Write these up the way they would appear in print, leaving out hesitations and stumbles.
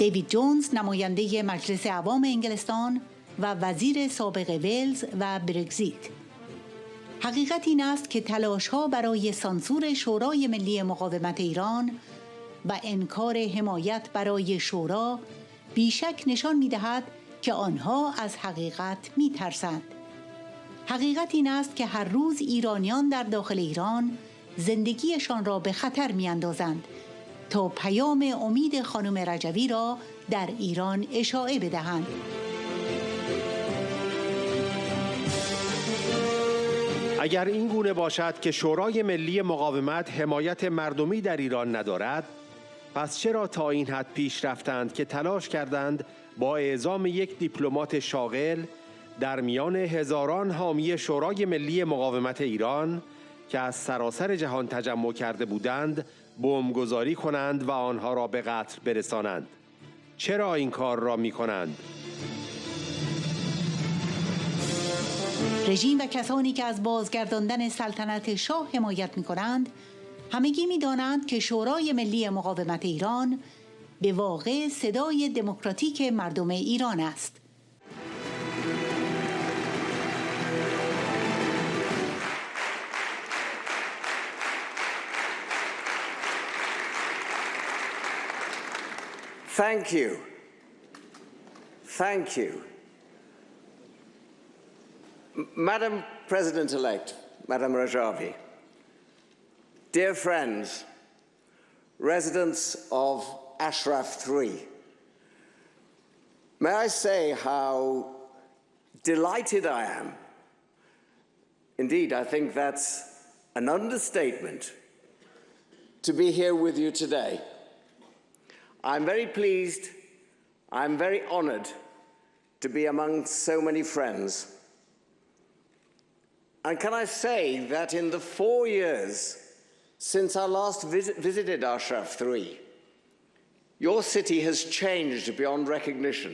دیوید جونز نماینده مجلس عوام انگلستان و وزیر سابق ولز و برگزیت. حقیقت این است که تلاش‌ها برای سانسور شورای ملی مقاومت ایران و انکار حمایت برای شورا بیشک نشان می‌دهد که آنها از حقیقت می‌ترسند. حقیقت این است که هر روز ایرانیان در داخل ایران زندگیشان را به خطر می‌اندازند تا پیام امید خانم رجوی را در ایران اشاعه بدهند. اگر این گونه باشد که شورای ملی مقاومت حمایت مردمی در ایران ندارد، پس چرا تا این حد پیش رفتند که تلاش کردند با اعزام یک دیپلمات شاغل در میان هزاران حامی شورای ملی مقاومت ایران که از سراسر جهان تجمع کرده بودند بمبگذاری کنند و آنها را به قتل برسانند؟ چرا این کار را می کنند؟ رژیم و کسانی که از بازگرداندن سلطنت شاه حمایت می کنند همگی می دانند که شورای ملی مقاومت ایران به واقع صدای دمکراتیک مردم ایران است. Thank you. Thank you. Madam President-elect, Madam Rajvi, dear friends, residents of Ashraf 3, may I say how delighted I am. Indeed, I think that's an understatement to be here with you today. I'm very pleased, I'm very honored to be among so many friends. And can I say that in the 4 years since I last visited Ashraf 3, your city has changed beyond recognition.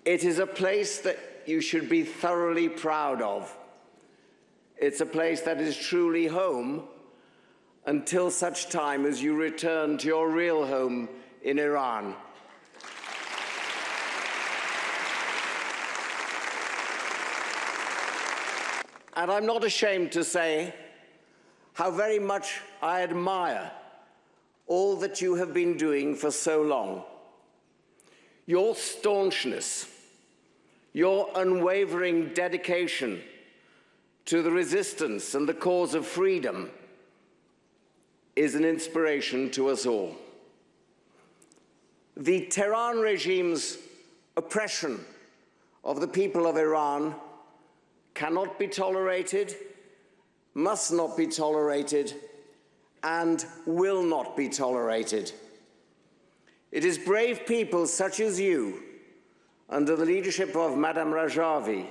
It is a place that you should be thoroughly proud of. It's a place that is truly home until such time as you return to your real home in Iran. And I'm not ashamed to say how very much I admire all that you have been doing for so long. Your staunchness, your unwavering dedication to the resistance and the cause of freedom is an inspiration to us all. The Tehran regime's oppression of the people of Iran cannot be tolerated, must not be tolerated, and will not be tolerated. It is brave people such as you, under the leadership of Madam Rajvi,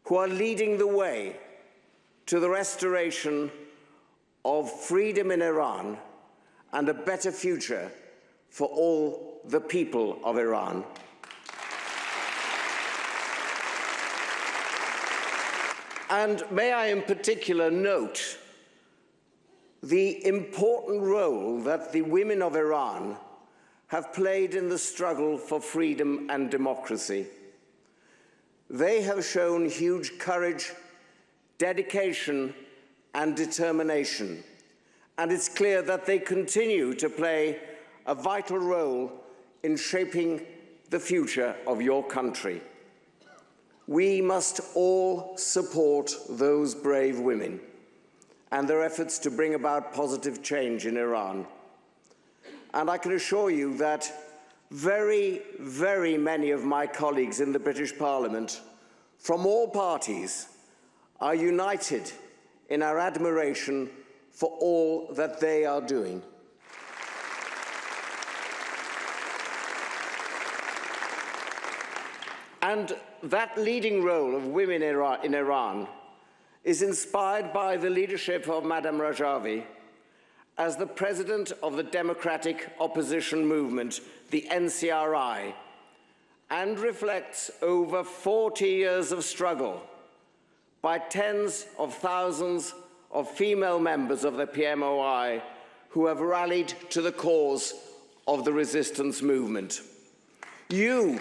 who are leading the way to the restoration of freedom in Iran and a better future for all the people of Iran. And may I in particular note the important role that the women of Iran have played in the struggle for freedom and democracy. They have shown huge courage, dedication, and determination, and it's clear that they continue to play a vital role in shaping the future of your country. We must all support those brave women and their efforts to bring about positive change in Iran. And I can assure you that very, very many of my colleagues in the British Parliament from all parties are united in our admiration for all that they are doing. And that leading role of women in Iran is inspired by the leadership of Madam Rajvi as the president of the democratic opposition movement, the NCRI, and reflects over 40 years of struggle by tens of thousands of female members of the PMOI who have rallied to the cause of the resistance movement. You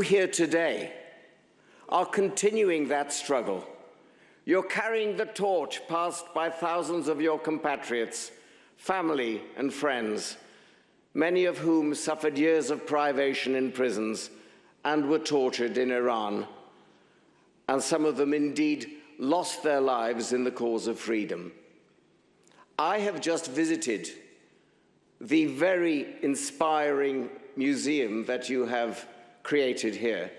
here today are continuing that struggle. You're carrying the torch passed by thousands of your compatriots, family and friends, many of whom suffered years of privation in prisons and were tortured in Iran, and some of them indeed lost their lives in the cause of freedom. I have just visited the very inspiring museum that you have created here,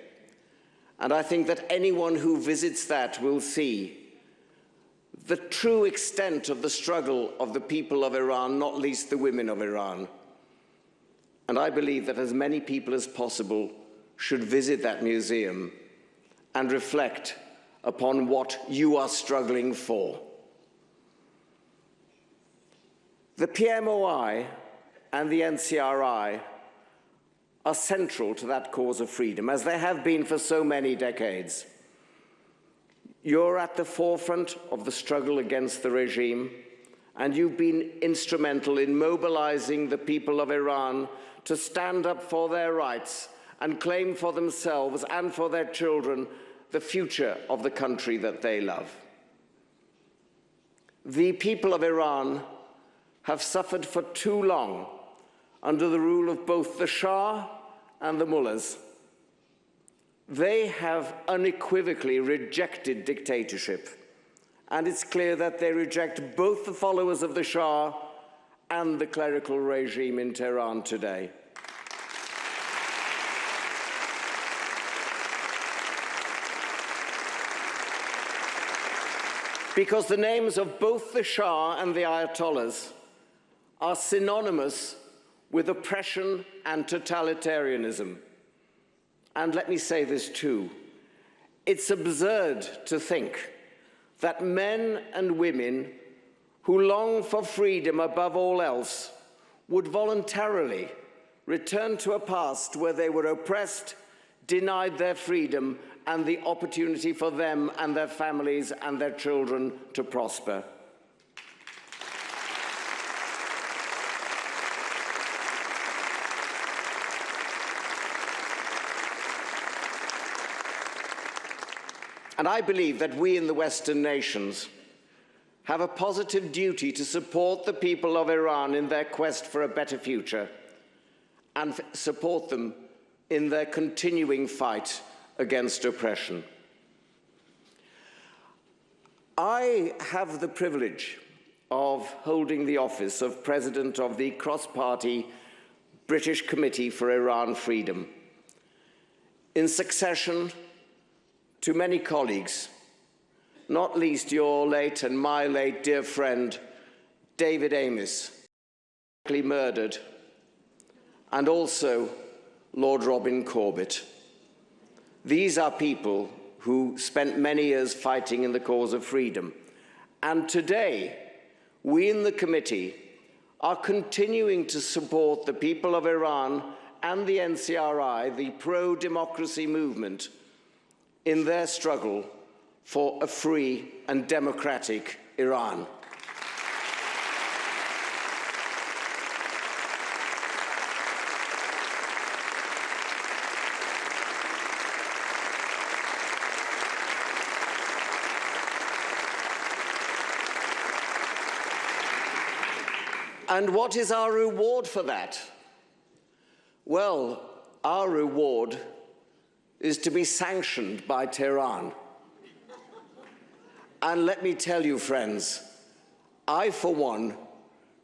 and I think that anyone who visits that will see the true extent of the struggle of the people of Iran, not least the women of Iran. And I believe that as many people as possible should visit that museum and reflect upon what you are struggling for. The PMOI and the NCRI are central to that cause of freedom, as they have been for so many decades. You're at the forefront of the struggle against the regime, and you've been instrumental in mobilizing the people of Iran to stand up for their rights and claim for themselves and for their children the future of the country that they love. The people of Iran have suffered for too long under the rule of both the Shah and the mullahs. They have unequivocally rejected dictatorship, and it's clear that they reject both the followers of the Shah and the clerical regime in Tehran today. Because the names of both the Shah and the Ayatollahs are synonymous with oppression and totalitarianism. And let me say this too, it's absurd to think that men and women who long for freedom above all else would voluntarily return to a past where they were oppressed, denied their freedom, and the opportunity for them and their families and their children to prosper. And I believe that we in the Western nations have a positive duty to support the people of Iran in their quest for a better future and support them in their continuing fight against oppression. I have the privilege of holding the office of President of the cross-party British Committee for Iran Freedom, in succession to many colleagues, not least your late and my late dear friend, David Amis, murdered, and also Lord Robin Corbett. These are people who spent many years fighting in the cause of freedom. And today, we in the committee are continuing to support the people of Iran and the NCRI, the pro-democracy movement, in their struggle for a free and democratic Iran. And what is our reward for that? Well, our reward is to be sanctioned by Tehran. And let me tell you, friends, I, for one,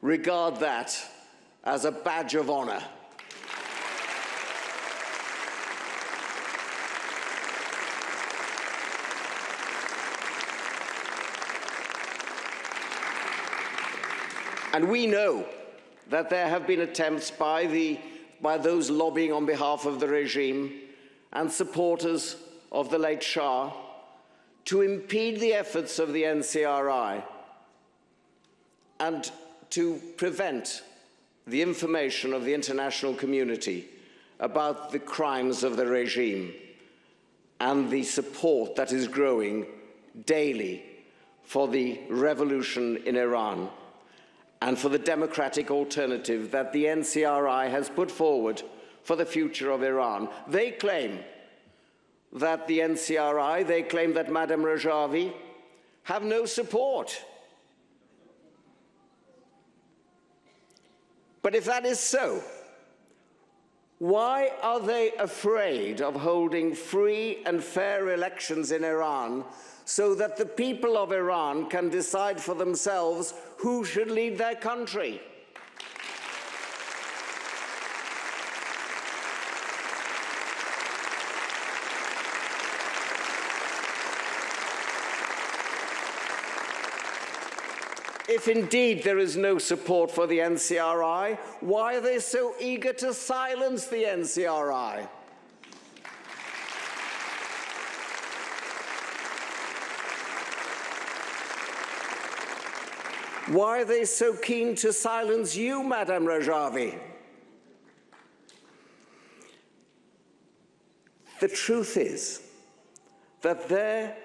regard that as a badge of honor. And we know that there have been attempts by those lobbying on behalf of the regime and supporters of the late Shah to impede the efforts of the NCRI and to prevent the information of the international community about the crimes of the regime and the support that is growing daily for the revolution in Iran and for the democratic alternative that the NCRI has put forward for the future of Iran. They claim that the NCRI, they claim that Madam Rejvi have no support. But if that is so, why are they afraid of holding free and fair elections in Iran so that the people of Iran can decide for themselves who should lead their country? If indeed there is no support for the NCRI, why are they so eager to silence the NCRI? Why are they so keen to silence you, Madam Rejvi? The truth is that their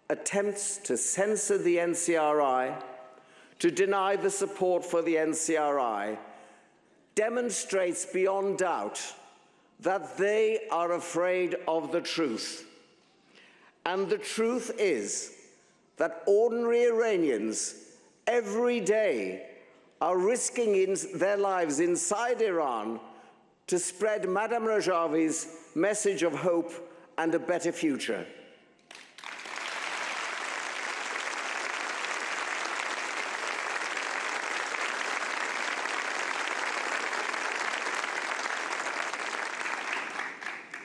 attempts to censor the NCRI, to deny the support for the NCRI, demonstrates beyond doubt that they are afraid of the truth. And the truth is that ordinary Iranians every day are risking their lives inside Iran to spread Madam Rejvi's message of hope and a better future.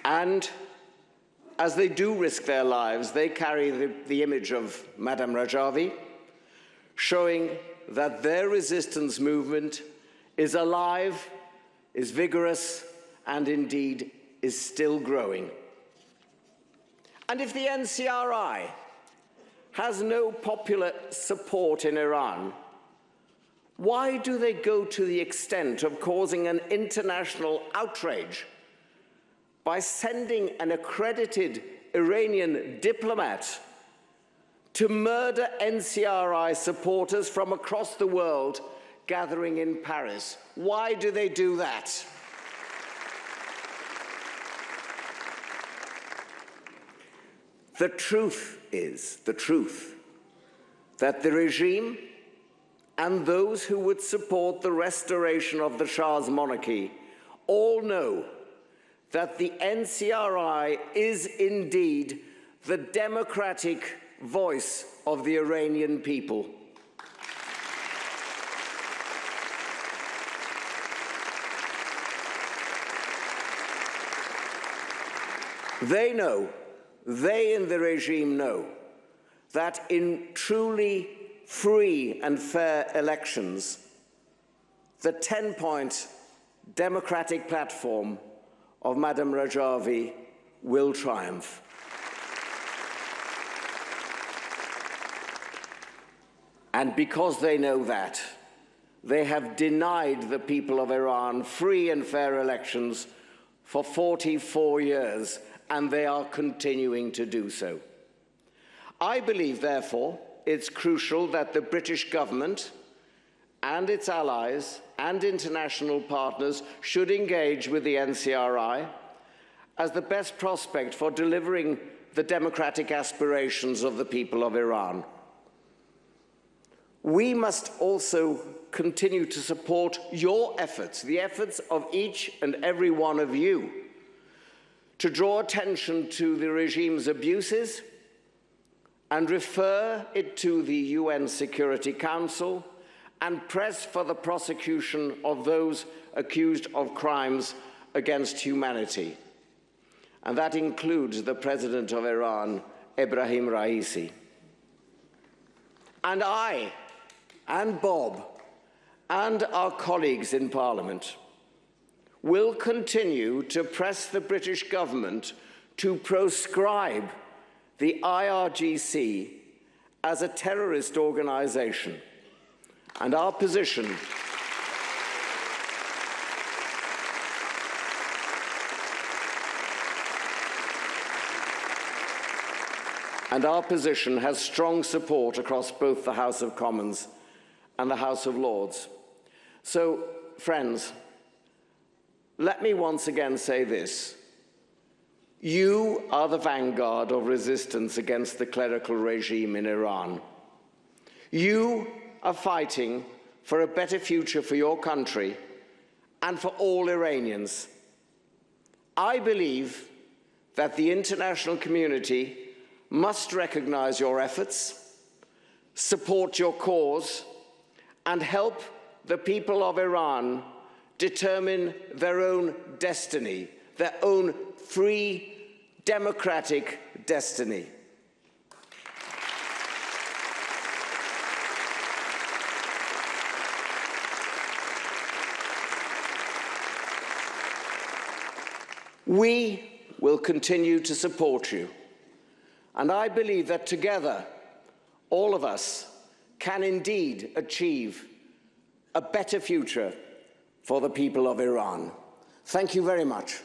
And as they do risk their lives, they carry the image of Madam Rejvi, showing that their resistance movement is alive, is vigorous, and indeed is still growing. And if the NCRI has no popular support in Iran, why do they go to the extent of causing an international outrage by sending an accredited Iranian diplomat to murder NCRI supporters from across the world gathering in Paris? Why do they do that? The truth is, that the regime and those who would support the restoration of the Shah's monarchy all know that the NCRI is indeed the democratic voice of the Iranian people. They know, they in the regime know, that in truly free and fair elections, the 10-point democratic platform of Madam Rejvi will triumph. And because they know that, they have denied the people of Iran free and fair elections for 44 years, and they are continuing to do so. I believe, therefore, it's crucial that the British government and its allies and international partners should engage with the NCRI as the best prospect for delivering the democratic aspirations of the people of Iran. We must also continue to support your efforts, the efforts of each and every one of you, to draw attention to the regime's abuses and refer it to the UN Security Council and press for the prosecution of those accused of crimes against humanity. And that includes the President of Iran, Ebrahim Raisi. And I, and Bob, and our colleagues in Parliament will continue to press the British government to proscribe the IRGC as a terrorist organization. And our position and our position has strong support across both the House of Commons and the House of Lords. So, friends, let me once again say this. You are the vanguard of resistance against the clerical regime in Iran. You are fighting for a better future for your country and for all Iranians. I believe that the international community must recognize your efforts, support your cause, and help the people of Iran determine their own destiny, their own free, democratic destiny. We will continue to support you, and I believe that together, all of us can indeed achieve a better future for the people of Iran. Thank you very much.